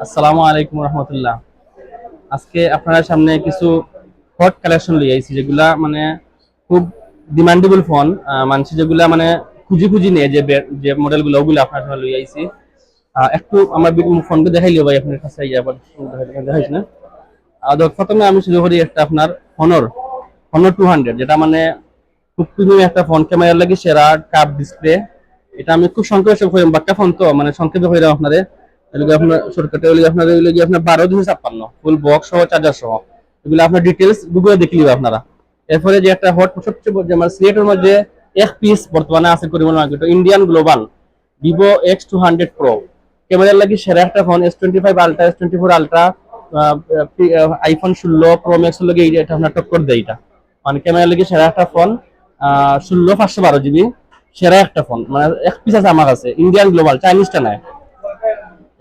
আসসালামু আলাইকুম রহমতুল্লাহ। আজকে আপনার সামনে কিছু হট কালেকশন লিয়ে আইছি, যেগুলা মানে খুব ডিমান্ডেবল ফোন। মানুষ যেগুলা মানে খুঁজি খুঁজি নিয়ে যে মডেল গুলো, ওগুলো আপনার সামনে লিয়ে আইছি। একটু আমার ফোনকে দেখাইলিও ভাই, আপনার কাছে আবার দেখাইছি না। প্রথমে আমি শুরু করি একটা আপনার হনর হনর 200, যেটা মানে খুব প্রিমিয়াম একটা ফোন, ক্যামেরা লাগে সেরা, কাপ ডিসপ্লে। এটা আমি খুব সংক্ষেপে বাক্কা ফোন, তো মানে সংক্ষেপে হইলাম আপনাদের। আপনার শর্টকাটে আপনার আপনার 12 256 ফুল বক্স সহ, চার্জার সহ। এগুলো আপনার ডিটেলস গুগলে দেখে নিবে আপনারা। এরপরে যে একটা হট সবচেয়ে বড়, যে আমার সিলেটের মধ্যে এক পিস বর্তমানে আছে পরিমাণ market, Indian global Vivo X200 Pro। ক্যামেরার লাগি সেরা একটা phone, S25 Ultra, S24 Ultra, iPhone 16 Pro Max এর লগে এটা আপনার টক্কর দেয়। এটা মানে ক্যামেরার লাগি সেরা একটা ফোন। 16 512 GB সেরা একটা ফোন, মানে এক পিস আছে আমার কাছে, ইন্ডিয়ান গ্লোবাল, চাইনিজটা নাই।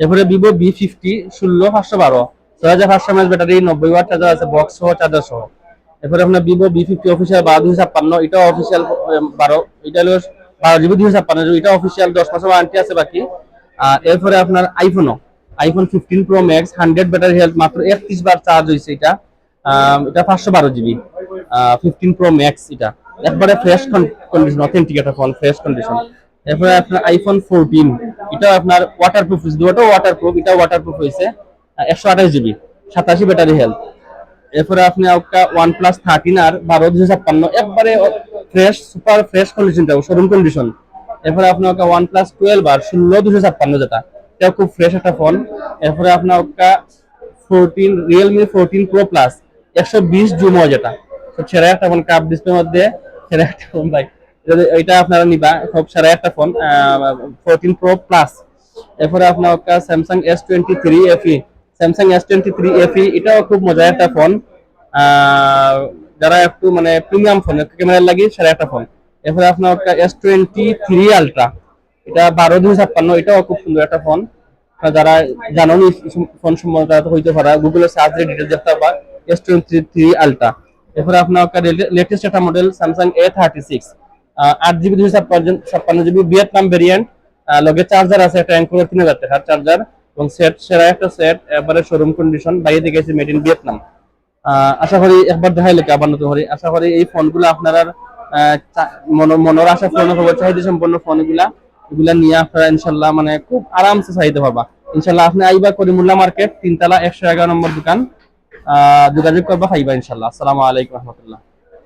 এরপরে Vivo V50 16 512, 6500 mAh battery, 90 watt charger আছে, বক্স সহ, চার্জার সহ। এরপরে আপনার ভিভো V50 অফিসিয়াল 12 256, এটা অফিসিয়াল 12, এটা হলো 12 GB 256, এটা অফিসিয়াল 10 মাসের ওয়ারেন্টি আছে বাকি। এরপরে আপনার iPhone 15 Pro Max 100 battery health, মাত্র 31 বার চার্জ হয়েছে এটা। এটা 512 GB 15 Pro Max, এটা একবারে ফ্রেশ কন্ডিশন, অথেন্টিক একটা ফোন, ফ্রেশ কন্ডিশন। এরপরে আপনার আইফোন 14, এটাও আপনার ওয়াটারপ্রুফ, দুটোও ওয়াটারপ্রুফ, এটাও ওয়াটারপ্রুফ হয়েছে। 128 GB 87 ব্যাটারি হেলথ। এরপরে আপনি একটা OnePlus 13 আর 12 256, একবারে ফ্রেশ, সুপার ফ্রেশ কন্ডিশনটা, শোরুম কন্ডিশন। এরপরে আপনার একটা OnePlus 12 আর 16 256, যেটা এটাও খুব ফ্রেশ একটা ফোন। এরপরে আপনার একটা Realme 14 Pro Plus 120 জুম হয়, যেটা সেরা একটা ফোন, কাপ ডিসপ্লের মধ্যে সেরা একটা ফোন ভাই। এটা আপনারা নিবা, খুব সেরা একটা ফোন, 14 Pro Plus। এরপরে আপনার একটা Samsung S23 FE, Samsung S23 FE, এটাও খুব মজার একটা ফোন। যারা একটু মানে প্রিমিয়াম ফোন, ক্যামেরা লাগে সেরা একটা ফোন। এরপরে আপনার একটা S23 Ultra, এটা 12 256, এটাও খুব সুন্দর একটা ফোন। যারা জানো ফোন সম্বন্ধে, তারা তো হইতে পারে, গুগলে সার্চ দিয়ে ডিটেলস দেখতে পাবা। S23 Ultra। এরপরে আপনার একটা লেটেস্ট একটা model Samsung A36, 8 GB 256 GB Vietnam variant, লগে চার্জার আছে, একটা অ্যাঙ্কর 3000 টাকার চার্জার, এবং সেট সেরা একটা সেট, এবারে শোরুম কন্ডিশন, বাইরে থেকে এসে মেড ইন ভিয়েতনাম। আশা করি একবার দেখাইলে আবার নতুন করি। আশা করি এই ফোনগুলো আপনারা মনের আশা পূরণ হবে, চাহিদা সম্পন্ন ফোনগুলা, এগুলা নিয়ে আপনারা ইনশাল্লাহ মানে খুব আরামসে চাহিদা পাবা। ইনশাল্লাহ আপনি আইবা করিমুল্লাহ মার্কেট, 3 তলা 111 নম্বর দোকান, যোগাযোগ করবা, খাইবা ইনশাল্লাহ। আসসালামু আলাইকুম রহমতুল্লাহ।